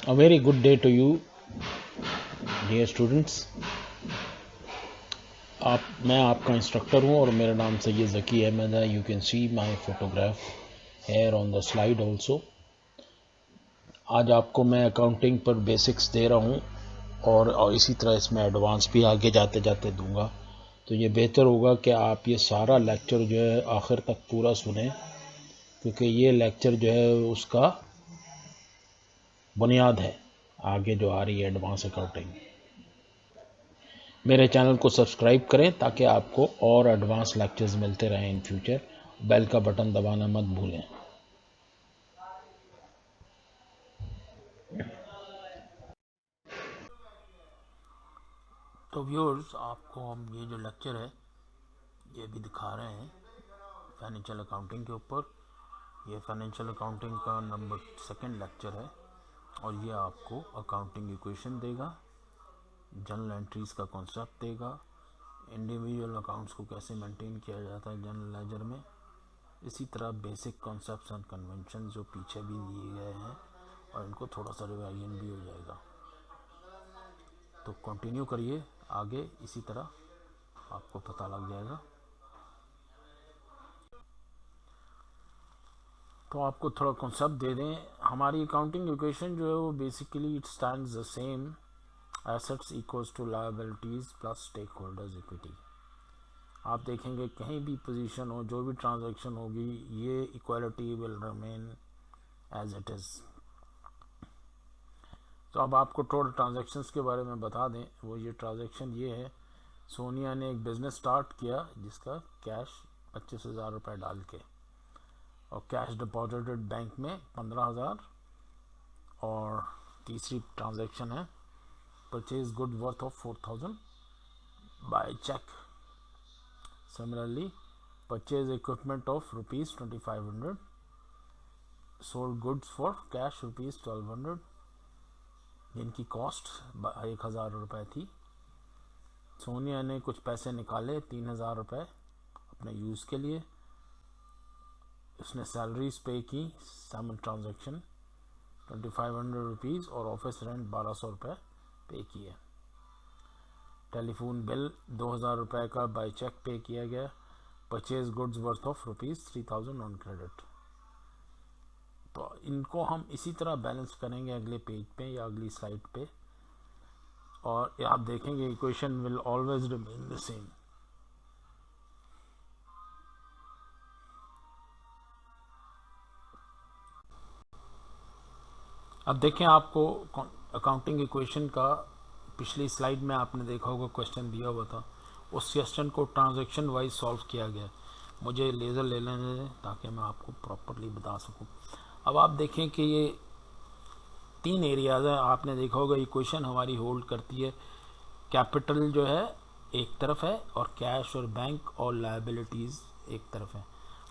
A very good day to you, dear students. मैं आपका instructor हूं और मेरा नाम सैयद ज़की अहमद है. You can see my photograph here on the slide also. आज आपको मैं अकाउंटिंग पर बेसिक्स दे रहा हूं और इसी तरह इसमें एडवांस भी आगे जाते जाते दूंगा. तो ये बेहतर होगा कि आप ये सारा लेक्चर जो है आखिर तक पूरा सुने, क्योंकि ये लेक्चर जो है उसका बुनियाद है आगे जो आ रही है एडवांस अकाउंटिंग. मेरे चैनल को सब्सक्राइब करें ताकि आपको और एडवांस लेक्चर्स मिलते रहें इन फ्यूचर. बेल का बटन दबाना मत भूलें. तो व्यूअर्स, आपको हम ये जो लेक्चर है ये भी दिखा रहे हैं फाइनेंशियल अकाउंटिंग के ऊपर. ये फाइनेंशियल अकाउंटिंग का नंबर 2 लेक्चर है और ये आपको अकाउंटिंग इक्वेशन देगा, जर्नल एंट्रीज का कॉन्सेप्ट देगा, इंडिविजुअल अकाउंट्स को कैसे मेंटेन किया जाता है जनरल लेजर में, इसी तरह बेसिक कॉन्सेप्ट्स एंड कन्वेंशन जो पीछे भी दिए गए हैं और इनको थोड़ा सा रिवाइजन भी हो जाएगा. तो कंटिन्यू करिए आगे, इसी तरह आपको पता लग जाएगा. तो आपको थोड़ा कॉन्सेप्ट दे दें. हमारी अकाउंटिंग इक्वेशन जो है वो basically it stands the same. Assets equals to liabilities plus stakeholders equity. आप देखेंगे कहीं भी पोजीशन हो, जो भी ट्रांजैक्शन होगी, ये equality will remain as it is. तो अब आपको टोटल ट्रांजैक्शंस के बारे में बता दें. वो ये ट्रांजैक्शन ये है, सोनिया ने एक बिज़नेस स्टार्ट किया जिसका कैश 25,000 रुपये डाल के और कैश डिपॉजिटेड बैंक में 15,000. और तीसरी ट्रांजैक्शन है purchase good worth of 4,000 by cheque. Similarly purchase equipment of ₹2,500, sold goods for cash ₹1,200 जिनकी कॉस्ट 1,000 रुपये थी. सोनिया ने कुछ पैसे निकाले 3,000 रुपये अपने यूज़ के लिए. उसने सैलरीज पे की, 7 ट्रांजैक्शन 2,500 रुपीज़ और ऑफिस रेंट 1,200 रुपये पे किए. टेलीफोन बिल 2,000 रुपये का बाय चेक पे किया गया. Purchase goods worth of ₹3,000 on credit. तो इनको हम इसी तरह बैलेंस करेंगे अगले पेज पे या अगली स्लाइड पे, और आप देखेंगे equation will always remain the same. अब देखें, आपको अकाउंटिंग इक्वेशन का पिछली स्लाइड में आपने देखा होगा क्वेश्चन दिया हुआ था. उस क्वेश्चन को ट्रांजैक्शन वाइज सॉल्व किया गया. मुझे लेज़र ले लेने दें ताकि मैं आपको प्रॉपरली बता सकूं. अब आप देखें कि ये 3 एरियाज हैं. आपने देखा होगा इक्वेशन हमारी होल्ड करती है कैपिटल जो है एक तरफ है और कैश और बैंक और लायबिलिटीज़ एक तरफ है.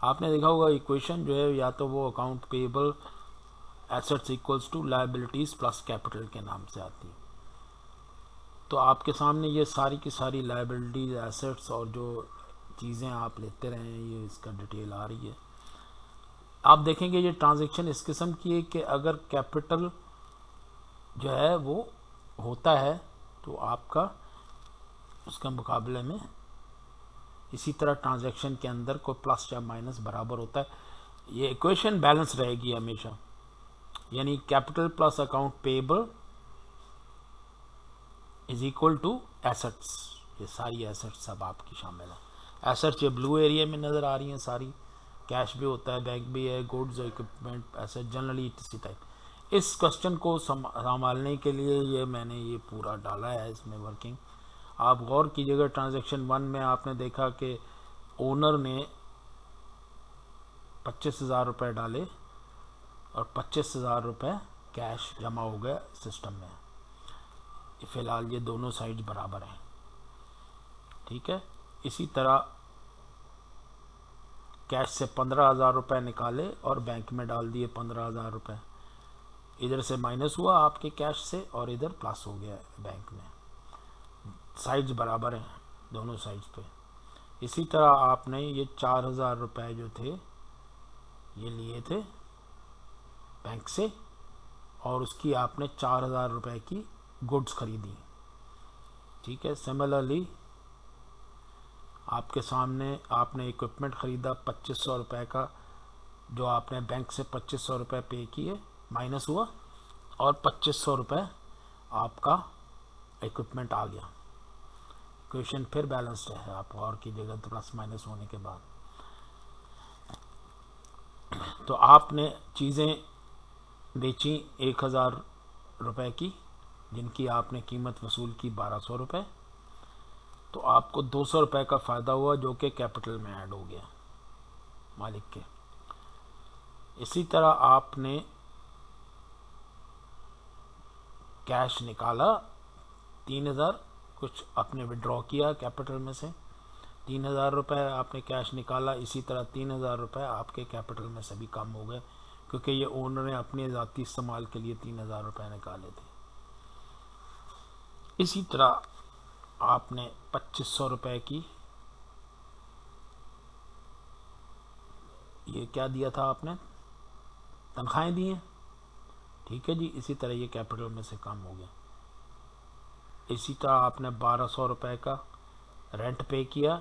आपने देखा होगा इक्वेशन जो है या तो वो account payable assets equals to liabilities plus capital के नाम से आती है. तो आपके सामने ये सारी की सारी लायबिलिटीज़, एसेट्स और जो चीज़ें आप लेते रहे हैं ये इसका डिटेल आ रही है. आप देखेंगे ये ट्रांजैक्शन इस किस्म की है कि अगर कैपिटल जो है वो होता है तो आपका उसका मुकाबले में इसी तरह ट्रांजैक्शन के अंदर कोई प्लस या माइनस बराबर होता है. ये इक्वेशन बैलेंस रहेगी हमेशा, यानी capital plus account payable is equal to assets. ये सारी एसेट्स सब आपकी शामिल है. एसेट्स ये ब्लू एरिया में नज़र आ रही हैं सारी. कैश भी होता है, बैंक भी है, गुड्स, इक्विपमेंट, एसेट, जनरली इसी टाइप. इस क्वेश्चन को संभालने के लिए ये मैंने ये पूरा डाला है इसमें वर्किंग. आप गौर कीजिएगा, ट्रांजैक्शन 1 में आपने देखा कि ओनर ने 25,000 रुपये डाले और 25,000 रुपये कैश जमा हो गया सिस्टम में. फ़िलहाल ये दोनों साइड बराबर हैं, ठीक है. इसी तरह कैश से 15,000 रुपये निकाले और बैंक में डाल दिए 15,000 रुपये. इधर से माइनस हुआ आपके कैश से और इधर प्लस हो गया बैंक में. साइड्स बराबर हैं दोनों साइड्स पे. इसी तरह आपने ये 4,000 रुपये जो थे ये लिए थे बैंक से और उसकी आपने 4,000 रुपये की गुड्स खरीदी। ठीक है। सिमिलरली आपके सामने आपने इक्विपमेंट ख़रीदा 2500 रुपये का, जो आपने बैंक से 2500 रुपये पे किए माइनस हुआ, और 2500 रुपये आपका इक्विपमेंट आ गया। क्वेश्चन फिर बैलेंस्ड है, आप और कीजिएगा तो प्लस माइनस होने के बाद। तो आपने चीज़ें बेची 1000 रुपये की, जिनकी आपने कीमत वसूल की 1200 रुपये, तो आपको 200 रुपये का फ़ायदा हुआ, जो कि कैपिटल में ऐड हो गया मालिक के। इसी तरह आपने कैश निकाला 3000, कुछ आपने विड्रॉ किया कैपिटल में से, 3000 रुपये आपने कैश निकाला। इसी तरह 3000 रुपये आपके कैपिटल में से भी कम हो गए, क्योंकि ये ओनर ने अपने ज़ाती इस्तेमाल के लिए 3000 रुपये निकाले थे। इसी तरह आपने 2500 रुपये की ये क्या दिया था, आपने तनख्वाहें दी हैं। ठीक है जी। इसी तरह ये कैपिटल में से कम हो गया। इसी तरह आपने 1200 रुपये का रेंट पे किया,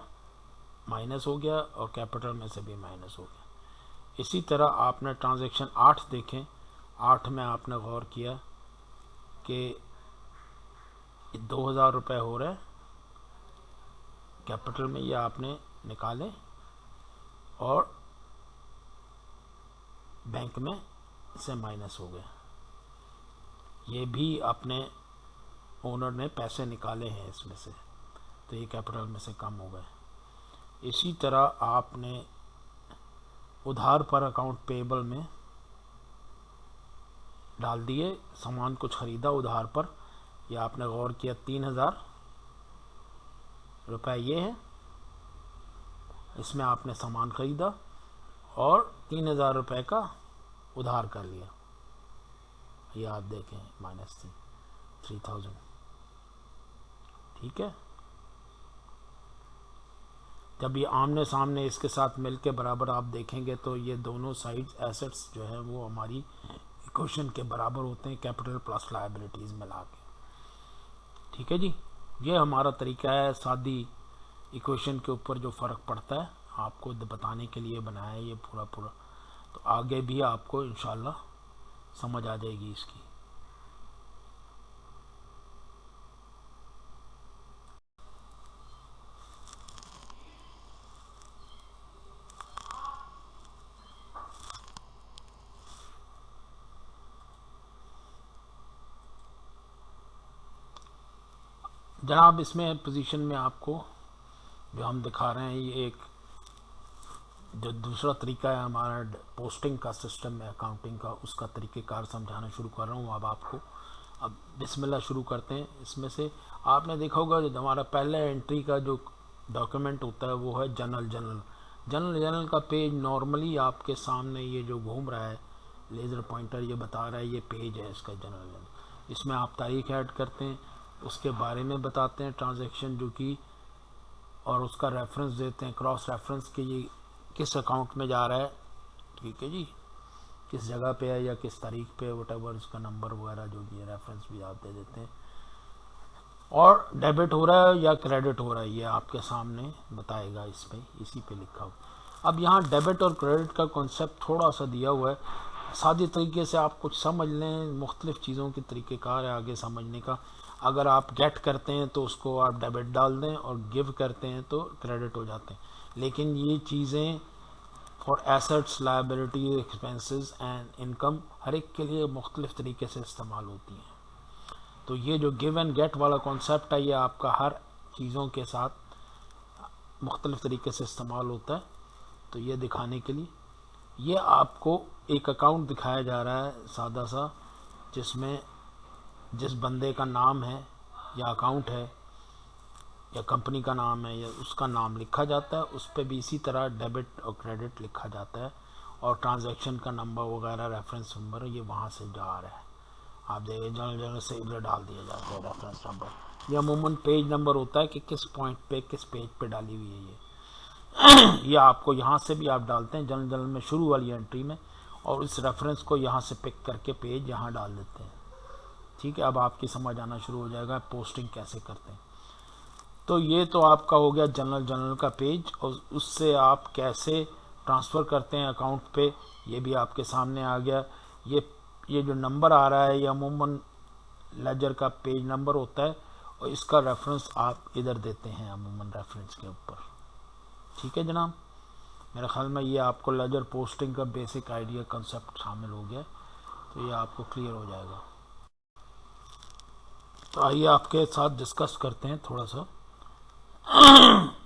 माइनस हो गया, और कैपिटल में से भी माइनस हो गया। इसी तरह आपने ट्रांजैक्शन 8 देखें, 8 में आपने गौर किया कि 2000 रुपये हो रहे कैपिटल में, ये आपने निकाले और बैंक में से माइनस हो गए। ये भी अपने ओनर ने पैसे निकाले हैं इसमें से, तो ये कैपिटल में से कम हो गए। इसी तरह आपने उधार पर अकाउंट पेबल में डाल दिए, सामान कुछ ख़रीदा उधार पर, या आपने गौर किया 3000 रुपये ये है, इसमें आपने सामान ख़रीदा और 3000 रुपये का उधार कर लिया। ये आप देखें माइनस 3000। ठीक है। जब ये आमने सामने इसके साथ मिल के बराबर आप देखेंगे तो ये दोनों साइड्स एसेट्स जो है वो हमारी इक्वेशन के बराबर होते हैं, कैपिटल प्लस लायबिलिटीज़ मिला के। ठीक है जी। ये हमारा तरीका है सादी इक्वेशन के ऊपर जो फ़र्क पड़ता है आपको बताने के लिए बनाया है ये पूरा। तो आगे भी आपको इंशाल्लाह समझ आ जाएगी इसकी। जनाब इसमें पोजीशन में आपको जो हम दिखा रहे हैं, ये एक जो दूसरा तरीका है हमारा पोस्टिंग का सिस्टम है अकाउंटिंग का, उसका तरीक़ेकार समझाना शुरू कर रहा हूँ अब आपको। अब बिस्मिल्लाह शुरू करते हैं। इसमें से आपने देखा होगा जो हमारा पहला एंट्री का जो डॉक्यूमेंट होता है वो है जनरल का पेज। नॉर्मली आपके सामने ये जो घूम रहा है लेज़र पॉइंटर, ये बता रहा है ये पेज है इसका जनरल। इसमें आप तारीख ऐड करते हैं, उसके बारे में बताते हैं ट्रांजैक्शन जो की, और उसका रेफरेंस देते हैं, क्रॉस रेफरेंस कि ये किस अकाउंट में जा रहा है। ठीक है जी, किस जगह पे है या किस तारीख पे, वटेवर उसका नंबर वगैरह जो भी है रेफरेंस भी आप दे देते हैं। और डेबिट हो रहा है या क्रेडिट हो रहा है ये आपके सामने बताएगा, इसमें इसी पे लिखा हो। अब यहाँ डेबिट और क्रेडिट का कॉन्सेप्ट थोड़ा सा दिया हुआ है, सादे तरीके से आप कुछ समझ लें। मुख्तलिफ़ चीज़ों के तरीक़ेकार है आगे समझने का। अगर आप गेट करते हैं तो उसको आप डेबिट डाल दें, और गिव करते हैं तो क्रेडिट हो जाते हैं। लेकिन ये चीज़ें for assets, liability, expenses and income हर एक के लिए मुख्तलिफ़ तरीके से इस्तेमाल होती हैं। तो ये जो गिव एंड गेट वाला कॉन्सेप्ट है ये आपका हर चीज़ों के साथ मुख्तलिफ़ तरीके से इस्तेमाल होता है। तो ये दिखाने के लिए ये आपको एक अकाउंट दिखाया जा रहा है सादा सा, जिसमें जिस बंदे का नाम है या अकाउंट है या कंपनी का नाम है या उसका नाम लिखा जाता है, उस पर भी इसी तरह डेबिट और क्रेडिट लिखा जाता है, और ट्रांजैक्शन का नंबर वगैरह रेफरेंस नंबर ये वहाँ से जा रहा है। आप देखिए जगह से इधर डाल दिया जाता है रेफरेंस नंबर। ये अमूमन पेज नंबर होता है कि किस पॉइंट पे किस पेज पे डाली हुई है ये। ये आपको यहाँ से भी आप डालते हैं जनरल में शुरू वाली एंट्री में, और इस रेफरेंस को यहाँ से पिक करके पेज यहाँ डाल देते हैं। ठीक है, अब आपकी समझ आना शुरू हो जाएगा पोस्टिंग कैसे करते हैं। तो ये तो आपका हो गया जनरल का पेज, और उससे आप कैसे ट्रांसफ़र करते हैं अकाउंट पे, ये भी आपके सामने आ गया। ये जो नंबर आ रहा है ये अमूमन लेजर का पेज नंबर होता है, और इसका रेफरेंस आप इधर देते हैं अमूमन रेफरेंस के ऊपर। ठीक है जनाब, मेरे ख्याल में ये आपको लेजर पोस्टिंग का बेसिक आइडिया कंसेप्ट शामिल हो गया, तो ये आपको क्लियर हो जाएगा। तो आइए आपके साथ डिस्कस करते हैं थोड़ा सा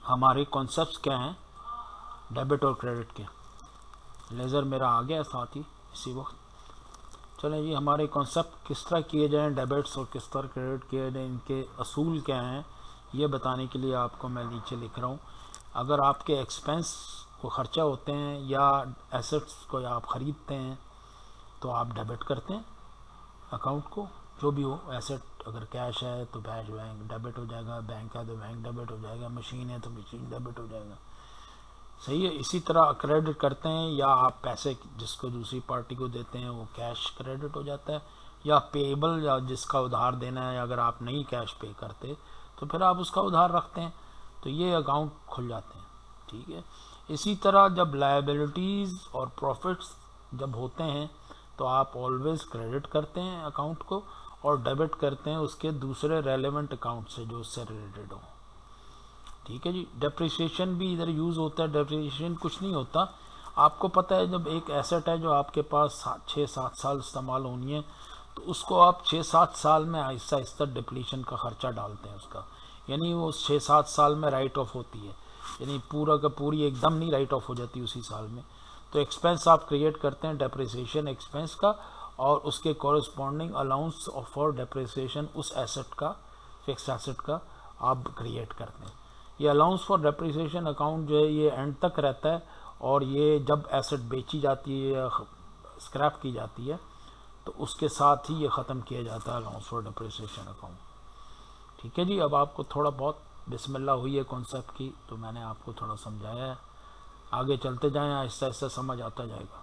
हमारे कॉन्सेप्ट्स क्या हैं डेबिट और क्रेडिट के। लेज़र मेरा आ गया साथ ही इसी वक्त। चलें जी, हमारे कॉन्सेप्ट किस तरह किए जाएं डेबिट्स और किस तरह क्रेडिट किए जाएं, इनके असूल क्या हैं, ये बताने के लिए आपको मैं नीचे लिख रहा हूँ। अगर आपके एक्सपेंस को खर्चा होते हैं या एसेट्स को आप ख़रीदते हैं तो आप डेबिट करते हैं अकाउंट को, जो भी हो एसेट। अगर कैश है तो कैश बैंक डेबिट हो जाएगा, बैंक है तो बैंक डेबिट हो जाएगा, मशीन है तो मशीन डेबिट हो जाएगा। सही है। इसी तरह क्रेडिट करते हैं, या आप पैसे जिसको दूसरी पार्टी को देते हैं वो कैश क्रेडिट हो जाता है, या पेएबल या जिसका उधार देना है अगर आप नहीं कैश पे करते तो फिर आप उसका उधार रखते हैं, तो ये अकाउंट खुल जाते हैं। ठीक है। इसी तरह जब लायबिलिटीज़ और प्रॉफिट्स जब होते हैं तो आप ऑलवेज क्रेडिट करते हैं अकाउंट को, और डेबिट करते हैं उसके दूसरे रेलेवेंट अकाउंट से जो उससे रिलेटेड हो। ठीक है जी। डेप्रिसिएशन भी इधर यूज़ होता है। डेप्रिसिएशन कुछ नहीं होता, आपको पता है जब एक एसेट है जो आपके पास 6-7 साल इस्तेमाल होनी है तो उसको आप 6-7 साल में आहिस्ता आहिस्ता डिप्लीशन का खर्चा डालते हैं उसका, यानी वो 6-7 साल में राइट ऑफ होती है, यानी पूरा का पूरी एकदम नहीं राइट ऑफ हो जाती उसी साल में। तो एक्सपेंस आप क्रिएट करते हैं डेप्रिसिएशन एक्सपेंस का, और उसके कॉरस्पॉन्डिंग अलाउंस फॉर डेप्रिसिएशन उस एसेट का, फिक्स एसेट का आप क्रिएट करते हैं। ये अलाउंस फॉर डेप्रिसिएशन अकाउंट जो है ये एंड तक रहता है, और ये जब एसेट बेची जाती है या स्क्रैप की जाती है तो उसके साथ ही ये ख़त्म किया जाता है अलाउंस फॉर डेप्रिसिएशन अकाउंट। ठीक है जी। अब आपको थोड़ा बहुत बिस्मिल्लाह हुई है कॉन्सेप्ट की, तो मैंने आपको थोड़ा समझाया है, आगे चलते जाएं, आहिस्ता आहिस्ता समझ आता जाएगा।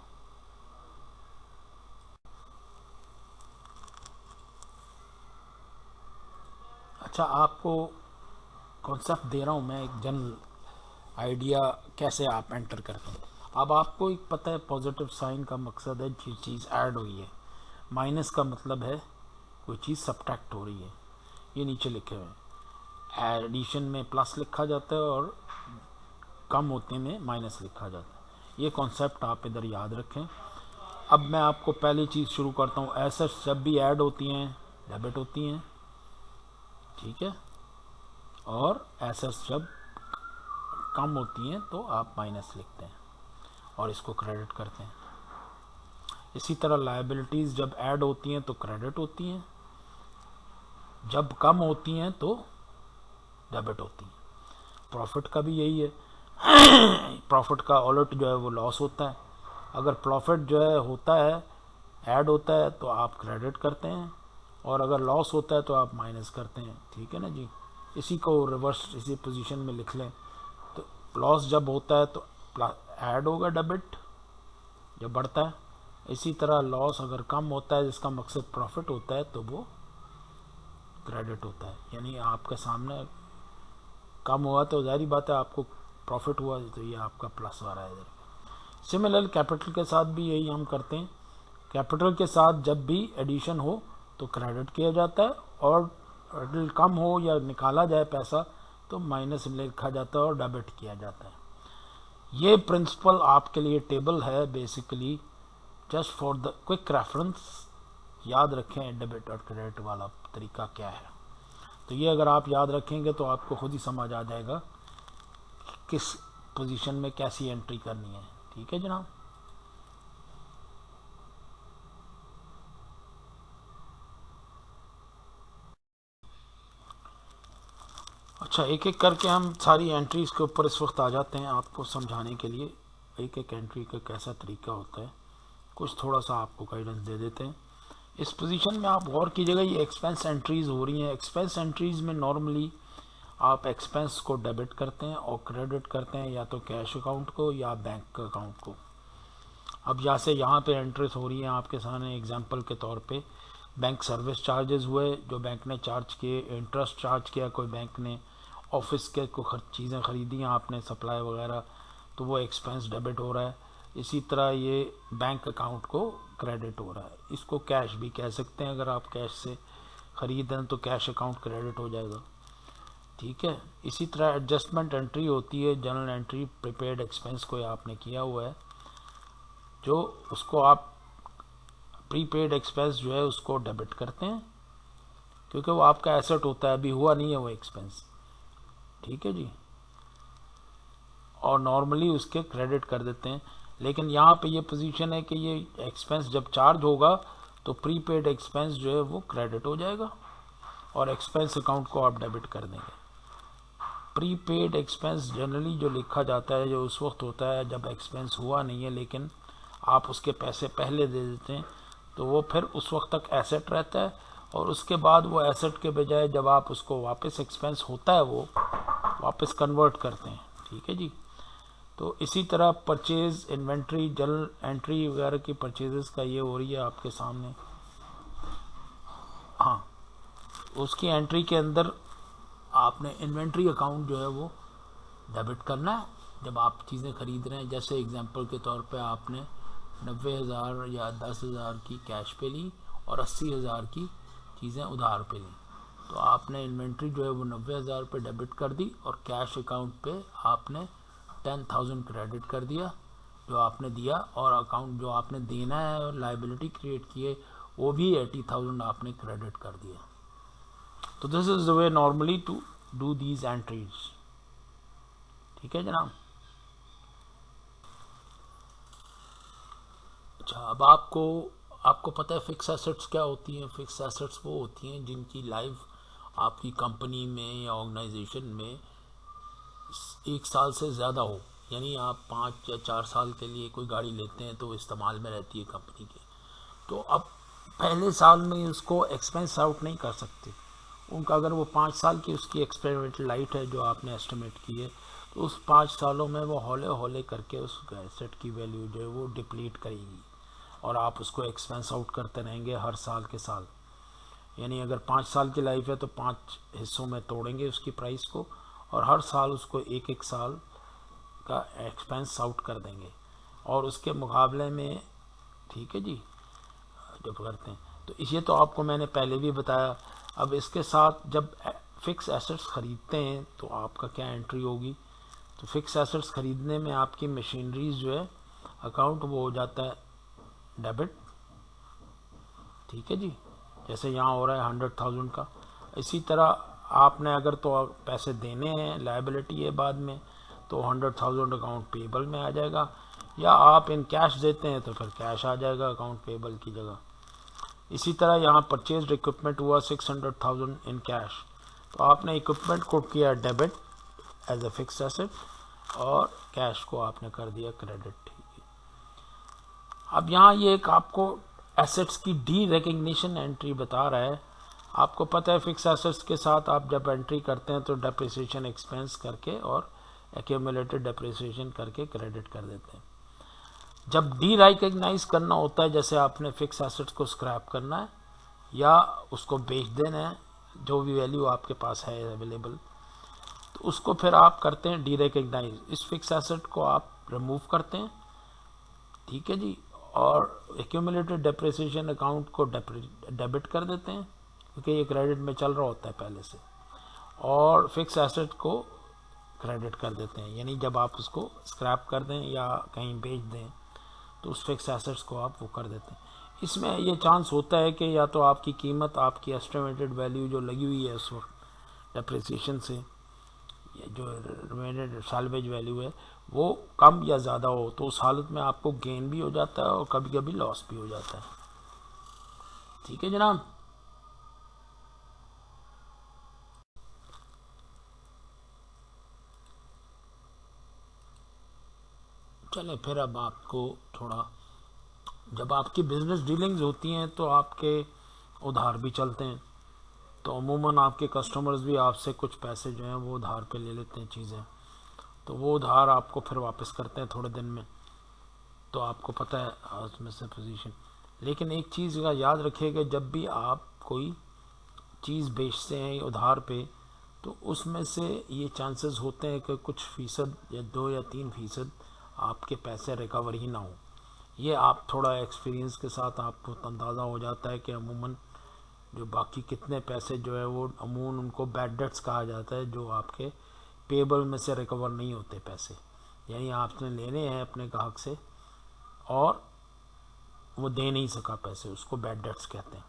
अच्छा, आपको कॉन्सेप्ट दे रहा हूँ मैं, एक जनरल आइडिया कैसे आप एंटर करते हैं। अब आपको एक पता है पॉजिटिव साइन का मकसद है चीज़ ऐड हुई है, माइनस का मतलब है कोई चीज़ सब्ट्रैक्ट हो रही है। ये नीचे लिखे हुए हैं, एडिशन में प्लस लिखा जाता है और कम होते में माइनस लिखा जाता है। ये कॉन्सेप्ट आप इधर याद रखें। अब मैं आपको पहली चीज़ शुरू करता हूँ। एसेट्स जब भी ऐड होती हैं डेबिट होती हैं, ठीक है, और एसेट्स जब कम होती हैं तो आप माइनस लिखते हैं और इसको क्रेडिट करते हैं। इसी तरह लायबिलिटीज़ जब ऐड होती हैं तो क्रेडिट होती हैं, जब कम होती हैं तो डेबिट होती हैं। प्रॉफिट का भी यही है। प्रॉफिट का उलट जो है वो लॉस होता है। अगर प्रॉफिट जो है होता है ऐड होता है तो आप क्रेडिट करते हैं, और अगर लॉस होता है तो आप माइनस करते हैं। ठीक है ना जी। इसी को रिवर्स इसी पोजीशन में लिख लें, तो लॉस जब होता है तो ऐड होगा डेबिट जब बढ़ता है, इसी तरह लॉस अगर कम होता है जिसका मकसद प्रॉफिट होता है तो वो क्रेडिट होता है। यानी आपके सामने कम हुआ तो जाहिर बात है आपको प्रॉफिट हुआ, तो ये आपका प्लस आ रहा है इधर। सिमिलर कैपिटल के साथ भी यही हम करते हैं। कैपिटल के साथ जब भी एडिशन हो तो क्रेडिट किया जाता है, और कैपिटल कम हो या निकाला जाए पैसा तो माइनस लिखा जाता है और डेबिट किया जाता है। ये प्रिंसिपल आपके लिए टेबल है basically, just for the quick reference. याद रखें डेबिट और क्रेडिट वाला तरीका क्या है। तो ये अगर आप याद रखेंगे तो आपको खुद ही समझ आ जाएगा किस पोजीशन में कैसी एंट्री करनी है। ठीक है जनाब। अच्छा, एक एक करके हम सारी एंट्रीज के ऊपर इस वक्त आ जाते हैं आपको समझाने के लिए। एक एक एंट्री का कैसा तरीका होता है कुछ थोड़ा सा आपको गाइडेंस दे देते हैं। इस पोजीशन में आप गौर कीजिएगा, ये एक्सपेंस एंट्रीज हो रही हैं। एक्सपेंस एंट्रीज में नॉर्मली आप एक्सपेंस को डेबिट करते हैं और क्रेडिट करते हैं या तो कैश अकाउंट को या बैंक अकाउंट को। अब यहाँ से यहाँ पे एंट्रीज हो रही हैं आपके सामने एग्जांपल के तौर पे। बैंक सर्विस चार्जेस हुए जो बैंक ने चार्ज किए, इंटरेस्ट चार्ज किया कोई बैंक ने, ऑफिस के को चीज़ें ख़रीदी हैं आपने सप्लाई वगैरह, तो वो एक्सपेंस डेबिट हो रहा है। इसी तरह ये बैंक अकाउंट को क्रेडिट हो रहा है। इसको कैश भी कह सकते हैं, अगर आप कैश से ख़रीदें तो कैश अकाउंट क्रेडिट हो जाएगा। ठीक है। इसी तरह एडजस्टमेंट एंट्री होती है, जनरल एंट्री प्रीपेड एक्सपेंस कोई आपने किया हुआ है जो उसको आप प्रीपेड एक्सपेंस जो है उसको डेबिट करते हैं क्योंकि वो आपका एसेट होता है, अभी हुआ नहीं है वो एक्सपेंस। ठीक है जी। और नॉर्मली उसके क्रेडिट कर देते हैं, लेकिन यहाँ पे ये पोजीशन है कि ये एक्सपेंस जब चार्ज होगा तो प्रीपेड एक्सपेंस जो है वो क्रेडिट हो जाएगा और एक्सपेंस अकाउंट को आप डेबिट कर देंगे। प्रीपेड एक्सपेंस जनरली जो लिखा जाता है जो उस वक्त होता है जब एक्सपेंस हुआ नहीं है लेकिन आप उसके पैसे पहले दे देते हैं, तो वो फिर उस वक्त तक एसेट रहता है और उसके बाद वो एसेट के बजाय जब आप उसको वापस एक्सपेंस होता है वो वापस कन्वर्ट करते हैं। ठीक है जी। तो इसी तरह परचेज, इन्वेंट्री, जनरल एंट्री वगैरह की परचेजेस का ये हो रही है आपके सामने। हाँ, उसकी एंट्री के अंदर आपने इन्वेंट्री अकाउंट जो है वो डेबिट करना है जब आप चीज़ें खरीद रहे हैं। जैसे एग्जांपल के तौर पे आपने 90,000 या 10,000 की कैश पे ली और 80,000 की चीज़ें उधार पे ली, तो आपने इन्वेंट्री जो है वो 90,000 पे डेबिट कर दी और कैश अकाउंट पे आपने 10,000 क्रेडिट कर दिया जो आपने दिया, और अकाउंट जो आपने देना है और लाइबिलिटी क्रिएट की है वो भी 80,000 आपने क्रेडिट कर दिया। तो this is the way normally to do these entries. ठीक है जनाब। अच्छा, अब आपको पता है फिक्स एसेट्स क्या होती हैं। फिक्स एसेट्स वो होती हैं जिनकी लाइफ आपकी कंपनी में या ऑर्गेनाइजेशन में 1 साल से ज़्यादा हो, यानी आप 5 या 4 साल के लिए कोई गाड़ी लेते हैं तो वो इस्तेमाल में रहती है कंपनी के, तो अब पहले साल में उसको एक्सपेंस आउट नहीं कर सकते उनका। अगर वो 5 साल की उसकी एक्सपेरिमेंटल लाइफ है जो आपने एस्टिमेट की है, तो उस 5 सालों में वो हौले हौले करके उस एसेट की वैल्यू जो है वो डिप्लीट करेगी और आप उसको एक्सपेंस आउट करते रहेंगे हर साल के साल। यानी अगर 5 साल की लाइफ है तो 5 हिस्सों में तोड़ेंगे उसकी प्राइस को और हर साल उसको एक साल का एक्सपेंस आउट कर देंगे और उसके मुकाबले में, ठीक है जी, जब करते हैं तो ये तो आपको मैंने पहले भी बताया। अब इसके साथ जब फिक्स एसेट्स ख़रीदते हैं तो आपका क्या एंट्री होगी, तो फिक्स एसेट्स ख़रीदने में आपकी मशीनरीज जो है अकाउंट वो हो जाता है डेबिट। ठीक है जी, जैसे यहाँ हो रहा है 100,000 का। इसी तरह आपने अगर तो पैसे देने हैं, लायबिलिटी है बाद में, तो 100,000 अकाउंट पेबल में आ जाएगा, या आप इन कैश देते हैं तो फिर कैश आ जाएगा अकाउंट पेबल की जगह। इसी तरह यहाँ परचेज इक्विपमेंट हुआ 600,000 इन कैश, तो आपने इक्विपमेंट को किया debit as a fix asset और कैश को आपने कर दिया क्रेडिट। ठीक है। अब यहाँ ये एक आपको एसेट्स की डी रिकग्निशन एंट्री बता रहा है। आपको पता है फिक्स एसेट्स के साथ आप जब एंट्री करते हैं तो डेप्रिसिएशन एक्सपेंस करके और एक्यूमुलेटेड डेप्रिसिएशन करके क्रेडिट कर देते हैं। जब डी रिकग्नाइज करना होता है, जैसे आपने फिक्स एसेट्स को स्क्रैप करना है या उसको बेच देना है, जो भी वैल्यू आपके पास है अवेलेबल, तो उसको फिर आप करते हैं डी रिकग्नाइज। इस फिक्स एसेट को आप रिमूव करते हैं, ठीक है जी, और एक्यूमुलेटेड डेप्रिसिएशन अकाउंट को डेबिट कर देते हैं क्योंकि ये क्रेडिट में चल रहा होता है पहले से, और फिक्स एसेट को क्रेडिट कर देते हैं। यानी जब आप उसको स्क्रैप कर दें या कहीं बेच दें तो उस फिक्स एसेट्स को आप वो कर देते हैं। इसमें ये चांस होता है कि या तो आपकी कीमत, आपकी एस्टिमेटेड वैल्यू जो लगी हुई है उस वक्त डेप्रिसिएशन से, जो रिमेटेड साल्वेज वैल्यू है वो कम या ज़्यादा हो, तो उस हालत में आपको गेन भी हो जाता है और कभी कभी लॉस भी हो जाता है। ठीक है जनाब। चले फिर अब आपको थोड़ा, जब आपकी बिजनेस डीलिंग्स होती हैं तो आपके उधार भी चलते हैं, तो अमूमन आपके कस्टमर्स भी आपसे कुछ पैसे जो हैं वो उधार पे ले लेते हैं चीज़ें, तो वो उधार आपको फिर वापस करते हैं थोड़े दिन में। तो आपको पता है उसमें से पोजीशन। लेकिन एक चीज़ का याद रखिएगा, जब भी आप कोई चीज़ बेचते हैं उधार पे, तो उसमें से ये चांसेस होते हैं कि कुछ फ़ीसद या 2 या 3% आपके पैसे रिकवर ही ना हो। ये आप थोड़ा एक्सपीरियंस के साथ आपको अंदाज़ा हो जाता है कि अमूमन जो बाकी कितने पैसे जो है वो अमूमन उनको बैड डेट्स कहा जाता है, जो आपके पेबल में से रिकवर नहीं होते पैसे, यानी आपने लेने हैं अपने ग्राहक से और वो दे नहीं सका पैसे, उसको बैड डेट्स कहते हैं।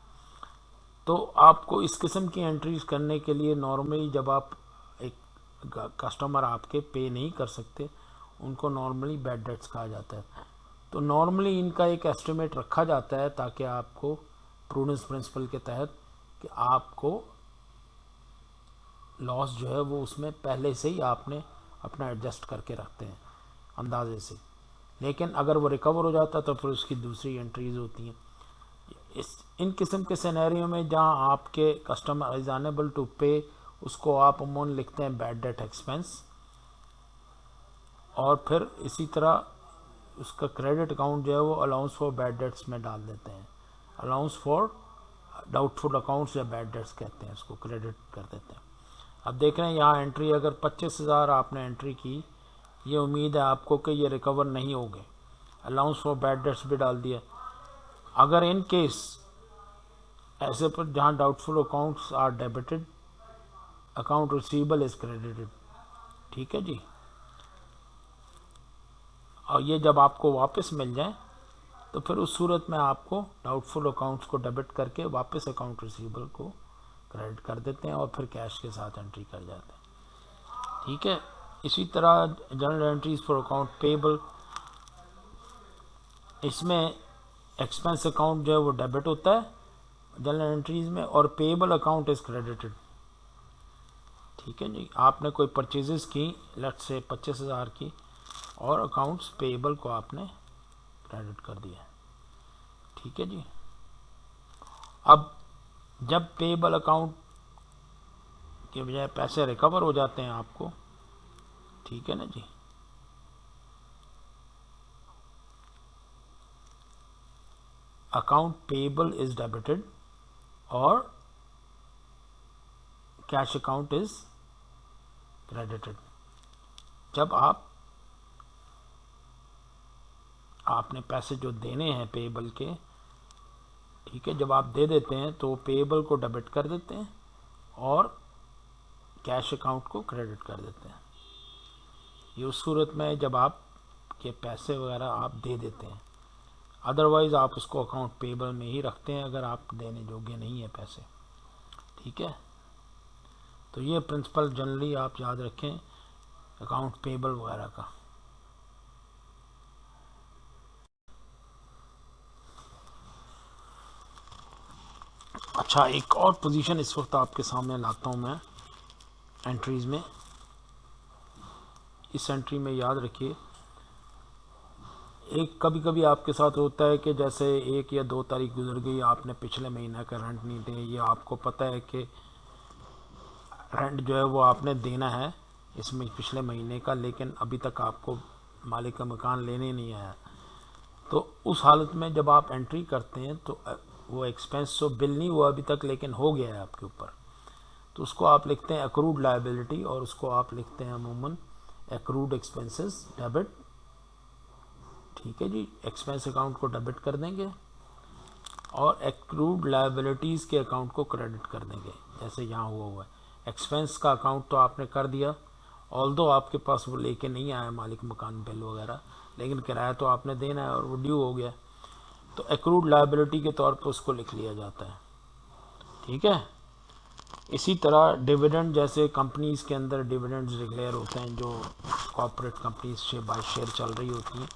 तो आपको इस किस्म की एंट्रीज करने के लिए नॉर्मली जब आप एक कस्टमर आपके पे नहीं कर सकते, उनको नॉर्मली बैड डेट्स कहा जाता है। तो नॉर्मली इनका एक एस्टिमेट रखा जाता है ताकि आपको प्रूडेंस प्रिंसिपल के तहत कि आपको लॉस जो है वो उसमें पहले से ही आपने अपना एडजस्ट करके रखते हैं अंदाजे से। लेकिन अगर वो रिकवर हो जाता तो फिर उसकी दूसरी एंट्रीज होती हैं। इन किस्म के सिनेरियो में जहां आपके कस्टमर इज अनेबल टू पे, उसको आप अमूमन लिखते हैं बैड डेट एक्सपेंस, और फिर इसी तरह उसका क्रेडिट अकाउंट जो है वो अलाउंस फॉर बैड डेट्स में डाल देते हैं। अलाउंस फॉर डाउटफुल अकाउंट्स या बैड डेट्स कहते हैं, उसको क्रेडिट कर देते हैं। अब देख रहे हैं यहाँ एंट्री अगर 25,000 आपने एंट्री की, ये उम्मीद है आपको कि ये रिकवर नहीं होंगे, अलाउंस फॉर बैड डेट्स भी डाल दिया। अगर इन केस ऐसे पर जहाँ doubtful accounts are debited, account receivable is credited. ठीक है जी। और ये जब आपको वापस मिल जाए तो फिर उस सूरत में आपको डाउटफुल अकाउंट्स को डेबिट करके वापस अकाउंट रिसीवेबल को क्रेडिट कर देते हैं और फिर कैश के साथ एंट्री कर जाते हैं। ठीक है। इसी तरह general entries for account payable, इसमें एक्सपेंस अकाउंट जो है वो डेबिट होता है जनरल एंट्रीज में, और पेबल अकाउंट इज क्रेडिटेड। ठीक है जी। आपने कोई परचेजेस की, लेट्स से 25,000 की, और अकाउंट्स पेबल को आपने क्रेडिट कर दिया। ठीक है जी। अब जब पेबल अकाउंट के बजाय पैसे रिकवर हो जाते हैं आपको, ठीक है ना जी, अकाउंट पेबल इज डेबिटेड और कैश अकाउंट इज क्रेडिटेड। जब आपने पैसे जो देने हैं पेबल के, ठीक है, जब आप दे देते हैं तो पेबल को डेबिट कर देते हैं और कैश अकाउंट को क्रेडिट कर देते हैं। ये उस सूरत में जब आप के पैसे वगैरह आप दे देते हैं, अदरवाइज आप उसको अकाउंट पेबल में ही रखते हैं अगर आप देने योग्य नहीं है पैसे। ठीक है। तो ये प्रिंसिपल जनरली आप याद रखें अकाउंट पेबल वगैरह का। अच्छा, एक और पोजीशन इस वक्त आपके सामने लाता हूँ मैं एंट्रीज में। इस एंट्री में याद रखिए, एक कभी कभी आपके साथ होता है कि जैसे 1 या 2 तारीख गुजर गई, आपने पिछले महीने का रेंट नहीं दिया, ये आपको पता है कि रेंट जो है वो आपने देना है इसमें पिछले महीने का, लेकिन अभी तक आपको मालिक का मकान लेने नहीं आया। तो उस हालत में जब आप एंट्री करते हैं तो वो एक्सपेंस तो बिल नहीं हुआ अभी तक, लेकिन हो गया है आपके ऊपर, तो उसको आप लिखते हैं एक्रूड लायबिलिटी, और उसको आप लिखते हैं अमूमन एक्रूड एक्सपेंसेस डेबिट। ठीक है जी। एक्सपेंस अकाउंट को डेबिट कर देंगे और एक्रूड लायबिलिटीज़ के अकाउंट को क्रेडिट कर देंगे, जैसे यहाँ हुआ है। एक्सपेंस का अकाउंट तो आपने कर दिया, ऑल्दो आपके पास वो लेके नहीं आया मालिक मकान बिल वगैरह, लेकिन किराया तो आपने देना है और वो ड्यू हो गया, तो एक्रूड लायबिलिटी के तौर पर उसको लिख लिया जाता है। ठीक है। इसी तरह डिविडेंड, जैसे कंपनीज़ के अंदर डिविडेंड्स डिक्लेयर होते हैं, जो corporate companies share by share चल रही होती हैं,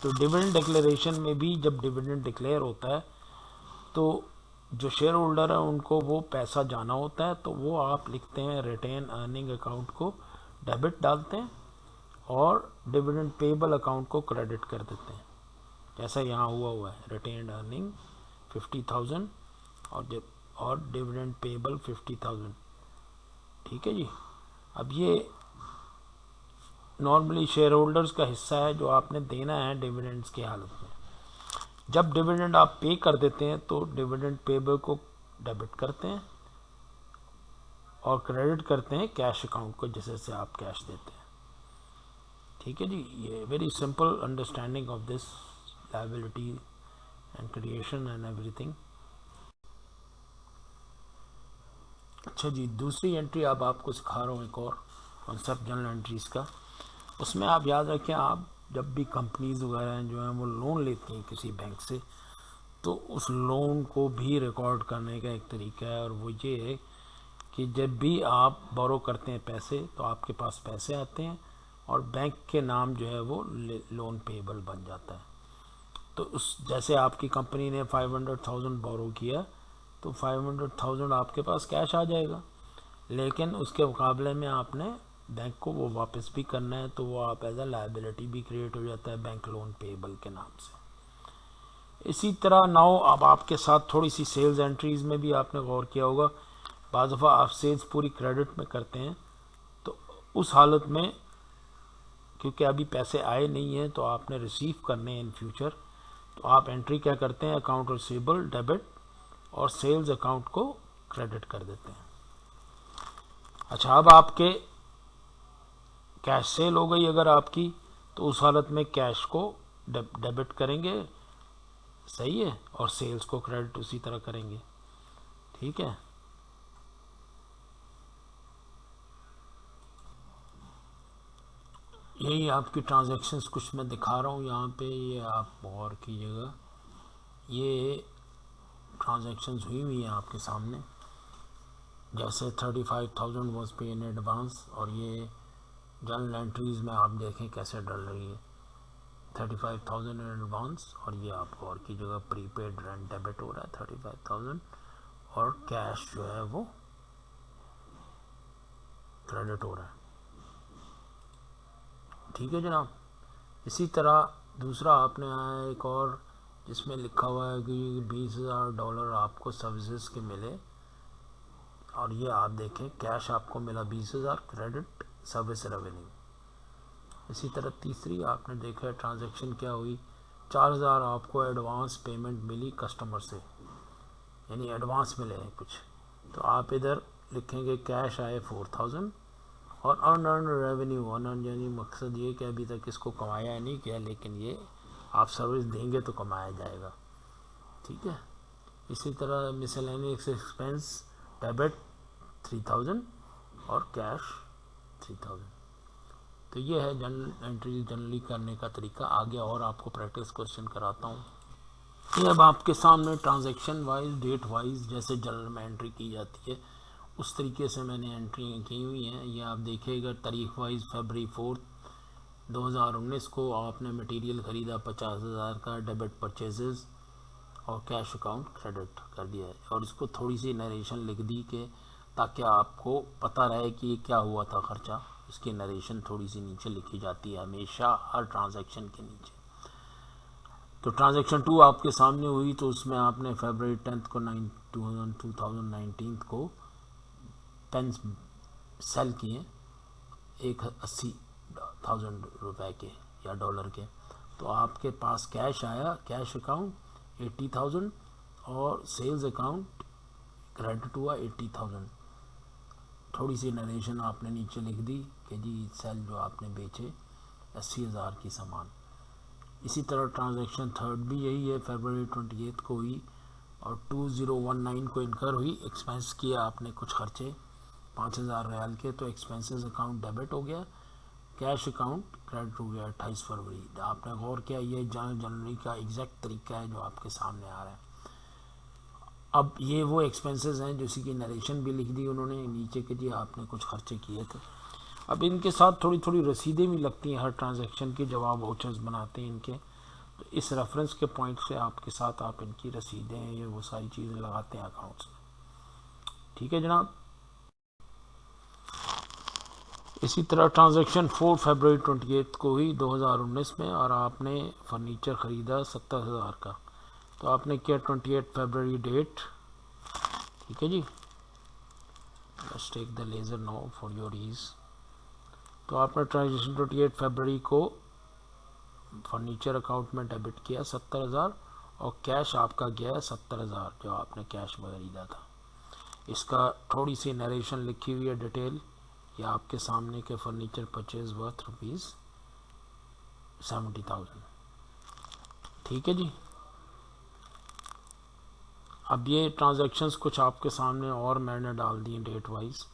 तो डिविडेंड डिक्लेरेशन में भी जब डिविडेंड डिक्लेयर होता है तो जो शेयर होल्डर है उनको वो पैसा जाना होता है, तो वो आप लिखते हैं रिटेन अर्निंग अकाउंट को डेबिट डालते हैं और डिविडेंड पेबल अकाउंट को क्रेडिट कर देते हैं, जैसा यहाँ हुआ है रिटेन अर्निंग 50,000 और डिविडेंड पेबल 50,000। ठीक है जी। अब ये नॉर्मली शेयर होल्डर्स का हिस्सा है जो आपने देना है डिविडेंड्स की हालत में। जब डिविडेंड आप पे कर देते हैं तो डिविडेंड पेबल को डेबिट करते हैं और क्रेडिट करते हैं कैश अकाउंट को जिससे से आप कैश देते हैं। ठीक है जी, ये very simple understanding of this liability and creation and everything. अच्छा जी, दूसरी एंट्री अब आपको सिखा रहा हूँ एक और कॉन्सेप्ट जनरल एंट्रीज का। उसमें आप याद रखें, आप जब भी कंपनीज वगैरह जो हैं वो लोन लेती हैं किसी बैंक से, तो उस लोन को भी रिकॉर्ड करने का एक तरीका है, और वो ये है कि जब भी आप बोरो करते हैं पैसे तो आपके पास पैसे आते हैं और बैंक के नाम जो है वो लोन पेएबल बन जाता है। तो उस जैसे आपकी कंपनी ने 500,000 बोरो किया तो 500,000 आपके पास कैश आ जाएगा, लेकिन उसके मुकाबले में आपने बैंक को वो वापस भी करना है, तो वो आप एज अ लायबिलिटी भी क्रिएट हो जाता है बैंक लोन पेएबल के नाम से। इसी तरह नाउ अब आपके साथ थोड़ी सी सेल्स एंट्रीज में भी आपने गौर किया होगा, बाज़ दफ़ा आप सेल्स पूरी क्रेडिट में करते हैं, तो उस हालत में क्योंकि अभी पैसे आए नहीं हैं तो आपने रिसीव करने हैं इन फ्यूचर, तो आप एंट्री क्या करते हैं, अकाउंट रिसीवेबल डेबिट और सेल्स अकाउंट को क्रेडिट कर देते हैं। अच्छा, अब आपके कैश सेल हो गई अगर आपकी, तो उस हालत में कैश को डेबिट करेंगे, सही है, और सेल्स को क्रेडिट उसी तरह करेंगे। ठीक है, यही आपकी ट्रांजैक्शंस कुछ मैं दिखा रहा हूँ यहाँ पे, ये आप गौर कीजिएगा। ये ट्रांजैक्शंस हुई हैं आपके सामने, जैसे 35,000 वॉज पे इन एडवांस, और ये जनरल एंट्रीज में आप देखें कैसे डल रही है, 35,000 इन एडवांस, और ये आप गौर कीजिएगा प्रीपेड रेंट डेबिट हो रहा है 35,000, और कैश जो है वो क्रेडिट हो रहा है। ठीक है जनाब। इसी तरह दूसरा आपने आया एक और, जिसमें लिखा हुआ है कि $20,000 आपको सर्विसेज के मिले, और ये आप देखें कैश आपको मिला 20,000, क्रेडिट सर्विस रेवेन्यू। इसी तरह तीसरी आपने देखा ट्रांजैक्शन क्या हुई, 4,000 आपको एडवांस पेमेंट मिली कस्टमर से, यानी एडवांस मिले हैं कुछ, तो आप इधर लिखेंगे कैश आए 4,000, और अनअर्न रेवेन्यू, अनअर्न यानी मकसद ये कि अभी तक इसको कमाया नहीं किया, लेकिन ये आप सर्विस देंगे तो कमाया जाएगा। ठीक है, इसी तरह मिसलेनियस एक्सपेंस डेबिट 3,000 और कैश 3,000। तो ये है जनरल एंट्री जनरली करने का तरीका। आगे और आपको प्रैक्टिस क्वेश्चन कराता हूँ। ये अब आपके सामने ट्रांजैक्शन वाइज डेट वाइज जैसे जनरल में एंट्री की जाती है उस तरीके से मैंने एंट्री की हुई हैं। ये आप देखिएगा तारीख वाइज फरवरी 4, 2019 को आपने मटेरियल ख़रीदा 50,000 का, डेबिट परचेजेस और कैश अकाउंट क्रेडिट कर दिया है, और इसको थोड़ी सी नरेशन लिख दी कि ताकि आपको पता रहे कि ये क्या हुआ था खर्चा। इसकी नरेशन थोड़ी सी नीचे लिखी जाती है हमेशा हर ट्रांजैक्शन के नीचे। तो ट्रांजैक्शन 2 आपके सामने हुई, तो उसमें आपने फरवरी 10 को 2019 को पेन सेल किए 180,000 रुपए के या डॉलर के, तो आपके पास कैश आया, कैश अकाउंट 80,000 और सेल्स अकाउंट क्रेडिट हुआ 80,000। थोड़ी सी नरेशन आपने नीचे लिख दी कि जी सेल जो आपने बेचे 80,000 की सामान। इसी तरह ट्रांजैक्शन थर्ड भी यही है, फरवरी 28 को हुई और 2019 को इनकर हुई, एक्सपेंस किया आपने कुछ खर्चे 5,000 रियाल के, तो एक्सपेंसेस अकाउंट डेबिट हो गया, कैश अकाउंट क्रेडिट हो गया 28 फरवरी। आपने गौर किया, ये जनवरी का एग्जैक्ट तरीका है जो आपके सामने आ रहा है। अब ये वो एक्सपेंसेस हैं जो की नरेशन भी लिख दी उन्होंने नीचे के, जी आपने कुछ खर्चे किए थे। अब इनके साथ थोड़ी थोड़ी रसीदें भी लगती हैं हर ट्रांजैक्शन की, जब आप वाउचर्स बनाते हैं इनके, तो इस रेफरेंस के पॉइंट से आपके साथ आप इनकी रसीदें ये वो सारी चीज़ें लगाते हैं अकाउंट्स में। ठीक है जनाब। इसी तरह ट्रांजैक्शन 4 फरवरी 28 को हुई 2019 में, और आपने फर्नीचर ख़रीदा 70,000 का, तो आपने किया 28 फरवरी डेट। ठीक है जी, let's take the ledger now for your ease. तो आपने ट्रांजेक्शन 28 फरवरी को फर्नीचर अकाउंट में डेबिट किया 70,000 और कैश आपका गया है 70,000 जो आपने कैश में खरीदा था। इसका थोड़ी सी नरेशन लिखी हुई है डिटेल, या आपके सामने के फर्नीचर परचेज वर्थ ₹70,000। ठीक है जी। अब ये ट्रांजैक्शंस कुछ आपके सामने और मैंने डाल दी डेट वाइज,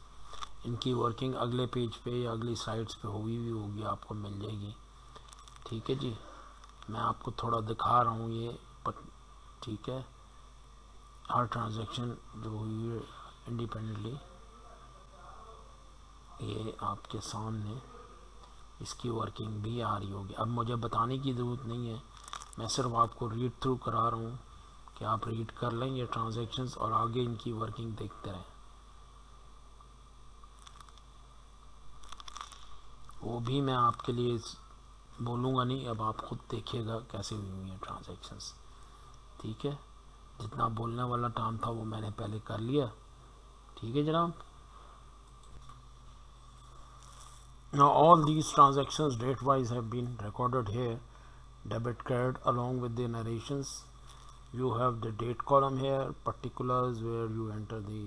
इनकी वर्किंग अगले पेज पे या अगली स्लाइड्स पे हुई भी होगी, आपको मिल जाएगी। ठीक है जी, मैं आपको थोड़ा दिखा रहा हूँ ये ठीक है, हर ट्रांजैक्शन जो हुई है इंडिपेंडेंटली ये आपके सामने इसकी वर्किंग भी आ रही होगी। अब मुझे बताने की ज़रूरत नहीं है, मैं सिर्फ आपको रीड थ्रू करा रहा हूँ कि आप रीड कर लें ये ट्रांजैक्शंस और आगे इनकी वर्किंग देखते रहें। वो भी मैं आपके लिए बोलूँगा नहीं, अब आप खुद देखिएगा कैसे हुई हैं ट्रांजैक्शंस। ठीक है, जितना बोलने वाला टाइम था वो मैंने पहले कर लिया। ठीक है जनाब। Now all these transactions date wise have been recorded here, debit credit along with the narrations. You have the date column here, particulars where you enter the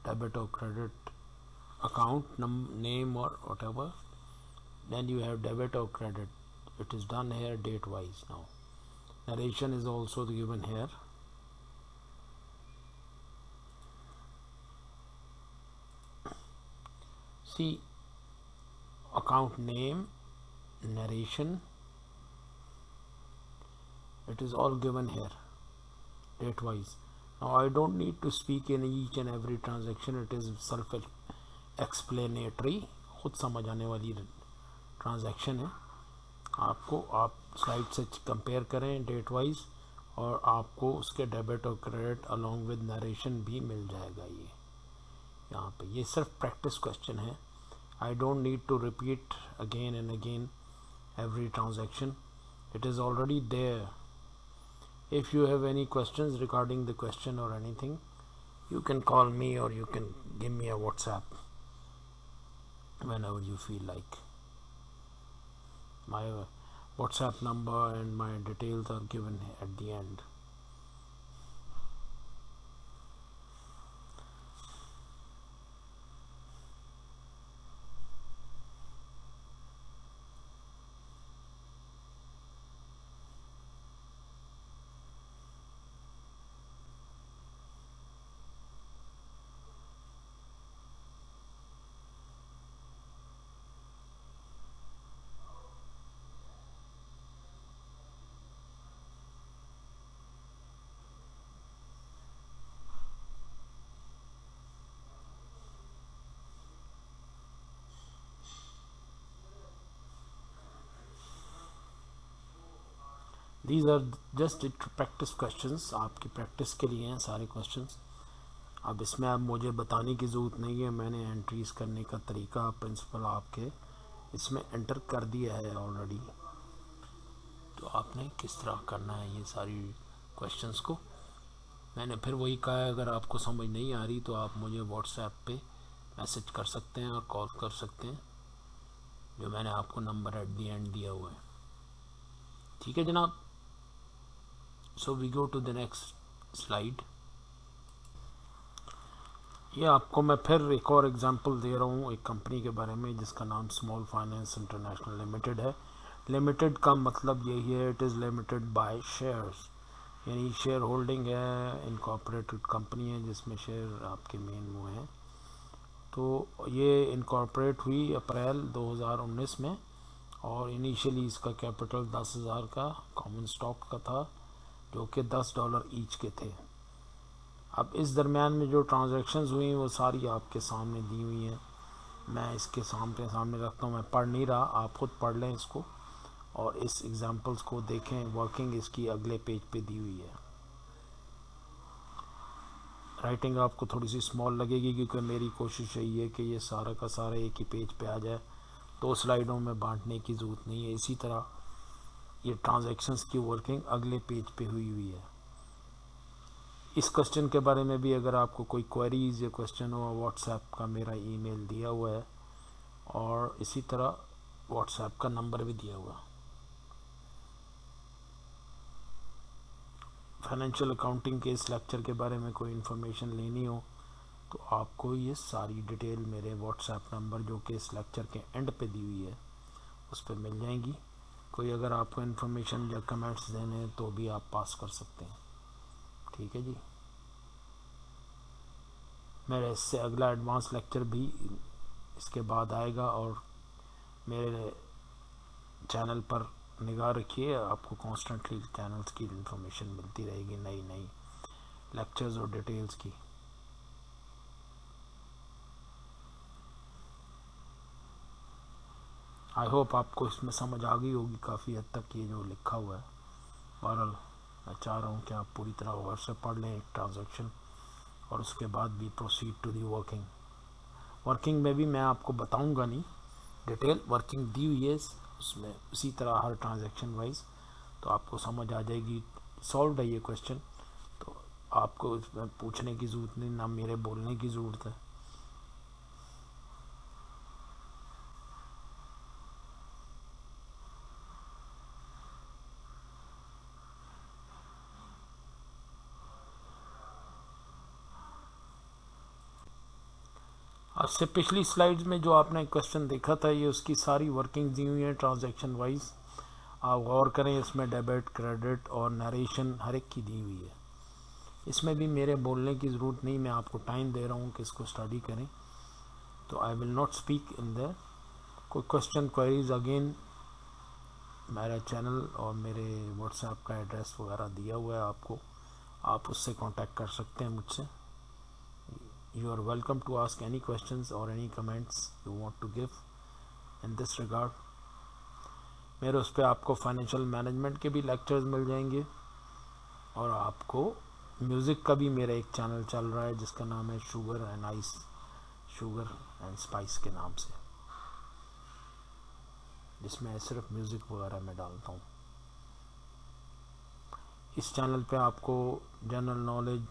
debit or credit account name or whatever. Then you have debit or credit. It is done here date wise. Now narration is also given here. See, account name, narration, it is all given here date wise. Now I don't need to speak in each and every transaction, it is self explanatory, खुद समझ आने वाली transaction है। आपको आप slide से compare करें date wise और आपको उसके डेबिट और क्रेडिट अलोंग विद नरेशन भी मिल जाएगा। ये यहाँ पे ये सिर्फ प्रैक्टिस क्वेश्चन है। I don't need to repeat again and again every transaction, it is already there. If you have any questions regarding the question or anything, you can call me or you can give me a WhatsApp whenever you feel like. My WhatsApp number and my details are given at the end. These are just practice questions, आपकी practice के लिए हैं सारे questions. अब इसमें अब मुझे बताने की ज़रूरत नहीं है, मैंने एंट्रीज करने का तरीका प्रिंसिपल आपके इसमें एंटर कर दिया है ऑलरेडी। तो आपने किस तरह करना है ये सारी क्वेश्चंस को, मैंने फिर वही कहा है, अगर आपको समझ नहीं आ रही तो आप मुझे व्हाट्सएप पे मैसेज कर सकते हैं और कॉल कर सकते हैं, जो मैंने आपको नंबर एट दी एंड दिया हुआ है। ठीक है जनाब। So we go to the next slide. ये आपको मैं फिर एक और एग्जांपल दे रहा हूँ एक कंपनी के बारे में जिसका नाम स्मॉल फाइनेंस इंटरनेशनल लिमिटेड है। लिमिटेड का मतलब यही है, it is limited by shares, यानी शेयर होल्डिंग है, इनकॉर्पोरेटेड कंपनी है जिसमें शेयर आपके मेन वो हैं। तो ये इनकॉर्पोरेट हुई अप्रैल 2019 में और इनिशियली इसका कैपिटल 10,000 का कॉमन स्टॉक का था, जो कि $10 ईच के थे। अब इस दरमियान में जो ट्रांजैक्शंस हुई वो सारी आपके सामने दी हुई हैं, मैं इसके सामने रखता हूँ, मैं पढ़ नहीं रहा, आप खुद पढ़ लें इसको और इस एग्जांपल्स को देखें। वर्किंग इसकी अगले पेज पे दी हुई है। राइटिंग आपको थोड़ी सी स्मॉल लगेगी क्योंकि मेरी कोशिश यही है कि ये सारा का सारा एक ही पेज पे आ जाए, 2 स्लाइडों में बांटने की ज़रूरत नहीं है। इसी तरह ये ट्रांजैक्शंस की वर्किंग अगले पेज पे हुई है। इस क्वेश्चन के बारे में भी अगर आपको कोई क्वेरीज या क्वेश्चन हो, व्हाट्सएप का मेरा ईमेल दिया हुआ है, और इसी तरह व्हाट्सएप का नंबर भी दिया हुआ। फाइनेंशियल अकाउंटिंग के इस लेक्चर के बारे में कोई इन्फॉर्मेशन लेनी हो तो आपको ये सारी डिटेल मेरे व्हाट्सएप नंबर जो कि इस लेक्चर के एंड पे दी हुई है उस पर मिल जाएंगी। कोई अगर आपको इन्फॉर्मेशन या कमेंट्स देने हैं तो भी आप पास कर सकते हैं। ठीक है जी। मेरे इससे अगला एडवांस लेक्चर भी इसके बाद आएगा और मेरे चैनल पर निगाह रखिए, आपको कॉन्स्टेंटली चैनल्स की इन्फॉर्मेशन मिलती रहेगी, नई नई लेक्चर्स और डिटेल्स की। आई होप आपको इसमें समझ आ गई होगी काफ़ी हद तक ये जो लिखा हुआ है। बहरहाल मैं चाह रहा हूँ कि आप पूरी तरह गौर से पढ़ लें एक ट्रांजैक्शन और उसके बाद भी proceed to the working. Working में भी मैं आपको बताऊंगा नहीं, डिटेल वर्किंग दी हुई है उसमें उसी तरह हर ट्रांजैक्शन वाइज, तो आपको समझ आ जाएगी। सॉल्व है ये क्वेश्चन, तो आपको इसमें पूछने की ज़रूरत नहीं, ना मेरे बोलने की ज़रूरत है। आपसे पिछली स्लाइड्स में जो आपने क्वेश्चन देखा था ये उसकी सारी वर्किंग दी हुई है ट्रांजैक्शन वाइज। आप गौर करें, इसमें डेबिट क्रेडिट और नरेशन हर एक की दी हुई है। इसमें भी मेरे बोलने की ज़रूरत नहीं, मैं आपको टाइम दे रहा हूँ कि इसको स्टडी करें, तो आई will not speak in the कोई क्वेश्चन क्वेरीज अगेन मेरा चैनल और मेरे व्हाट्सएप का एड्रेस वगैरह दिया हुआ है आपको, आप उससे कांटेक्ट कर सकते हैं मुझसे। You are welcome to ask any questions और any comments you want to give in this regard. मेरे उस पर आपको फाइनेंशियल मैनेजमेंट के भी लेक्चर्स मिल जाएंगे और आपको म्यूज़िक का भी मेरा एक चैनल चल रहा है जिसका नाम है sugar and ice, sugar and spice के नाम से, जिसमें सिर्फ म्यूज़िक वगैरह मैं डालता हूँ। इस चैनल पे आपको जनरल नॉलेज,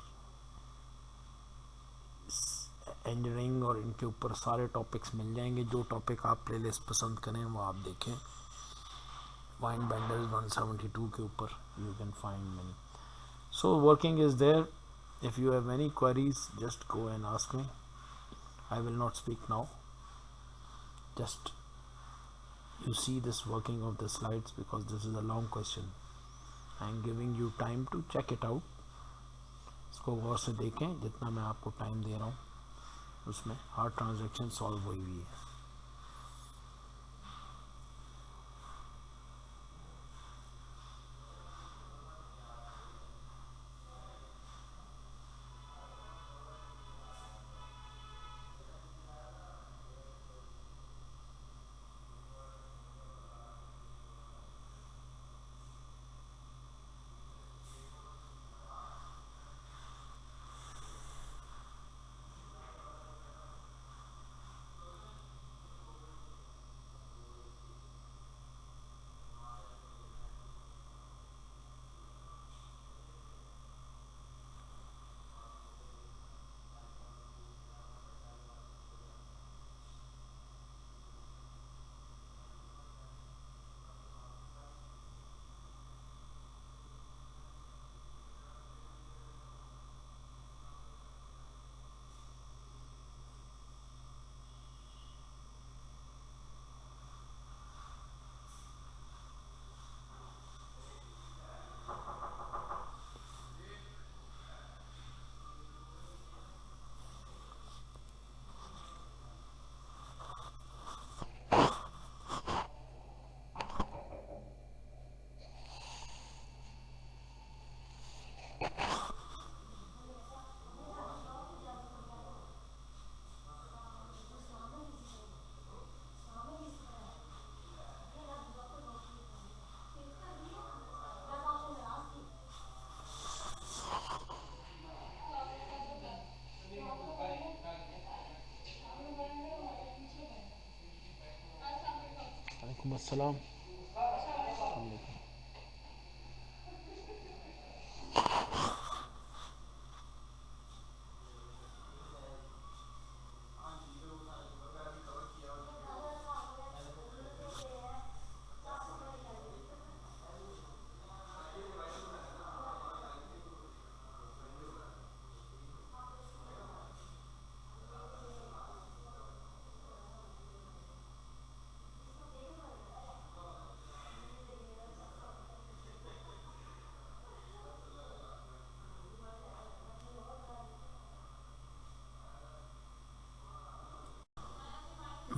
इंजीनियरिंग और इनके ऊपर सारे टॉपिक्स मिल जाएंगे। जो टॉपिक आप प्लेलिस्ट पसंद करें वो आप देखें। वाइन बेंडर्स 172 के ऊपर you can find money. So working is there. If you have any queries just go and ask me. I will not speak now, just you see this working of the slides because this is a long question. I am giving you time to check it out. इसको गौर से देखें, जितना मैं आपको time दे रहा हूँ उसमें हर transaction solve हुई हुई है। वालेकुम अस्सलाम।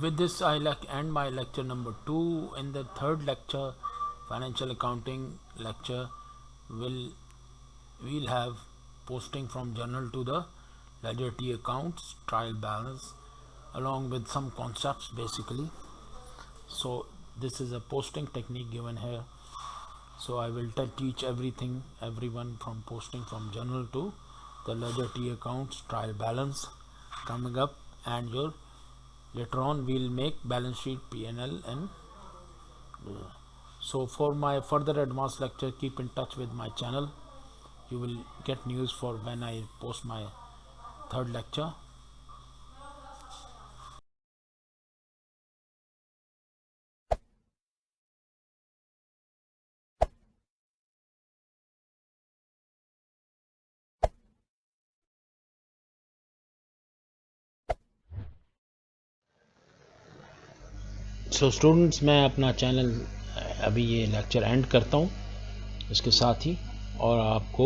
with this I end my lecture number 2. In the third lecture, financial accounting lecture, we'll have posting from journal to the ledger T accounts, trial balance, along with some concepts basically. So this is a posting technique given here. So I will teach everyone from posting from journal to the ledger T accounts, trial balance coming up, and your later on we'll make balance sheet, P&L, and so for my further advanced lecture, keep in touch with my channel. You will get news for when I post my third lecture. So students, मैं अपना channel अभी ये lecture and करता हूँ इसके साथ ही, और आपको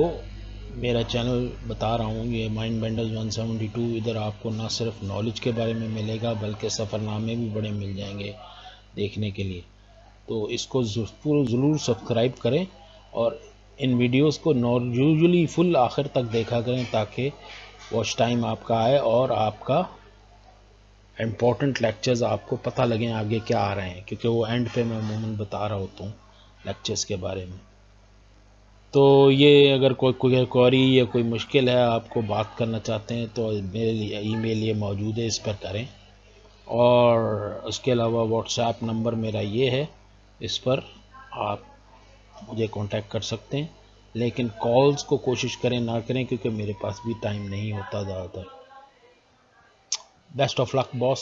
मेरा चैनल बता रहा हूँ, ये माइंड बेंडर्स 172। इधर आपको ना सिर्फ नॉलेज के बारे में मिलेगा बल्कि सफ़रनामे भी बड़े मिल जाएंगे देखने के लिए। तो इसको ज़रूर सब्सक्राइब करें और इन वीडियोस को यूजुअली फुल आखिर तक देखा करें ताकि वॉच टाइम आपका आए और आपका इम्पोर्टेंट लेक्चर्स आपको पता लगें आगे क्या आ रहे हैं, क्योंकि वो एंड पे मैं अमूमन बता रहा होता हूँ लेक्चर्स के बारे में। तो ये अगर कोई क्वेरी या कोई मुश्किल है, आपको बात करना चाहते हैं, तो मेरे ईमेल ये मौजूद है, इस पर करें। और उसके अलावा व्हाट्सएप नंबर मेरा ये है, इस पर आप मुझे कांटेक्ट कर सकते हैं, लेकिन कॉल्स को कोशिश करें ना करें क्योंकि मेरे पास भी टाइम नहीं होता ज़्यादातर। Best of luck boss.